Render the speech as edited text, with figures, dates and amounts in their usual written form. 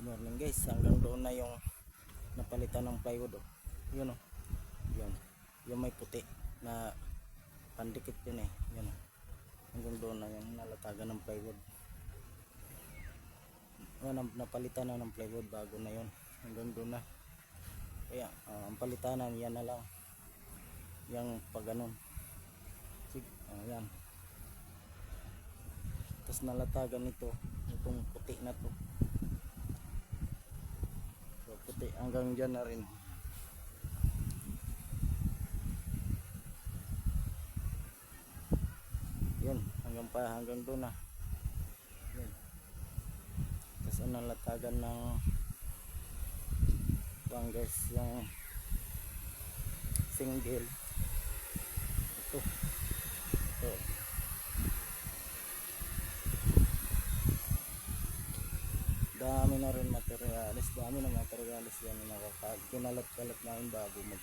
Good morning guys, hanggang doon na yung napalitan ng plywood oh. Yun oh, yun, yung may puti na pandikit yun eh, yun oh. Hanggang doon na yung nalatagan ng plywood. Yun, napalitan na ng plywood, bago na yun, hanggang doon na. Kaya ang palitanan yan na lang, yung pag ganun. Sige, yan. Tapos nalatagan ito, itong puti na to. So puti hanggang dyan na rin. Yun, hanggang doon na. Yun. Tapos nalatagan ng bang guys, yung single. Ito. Dami na rin materialis, dami na materialis yan na kinalat-kalat namin bago mag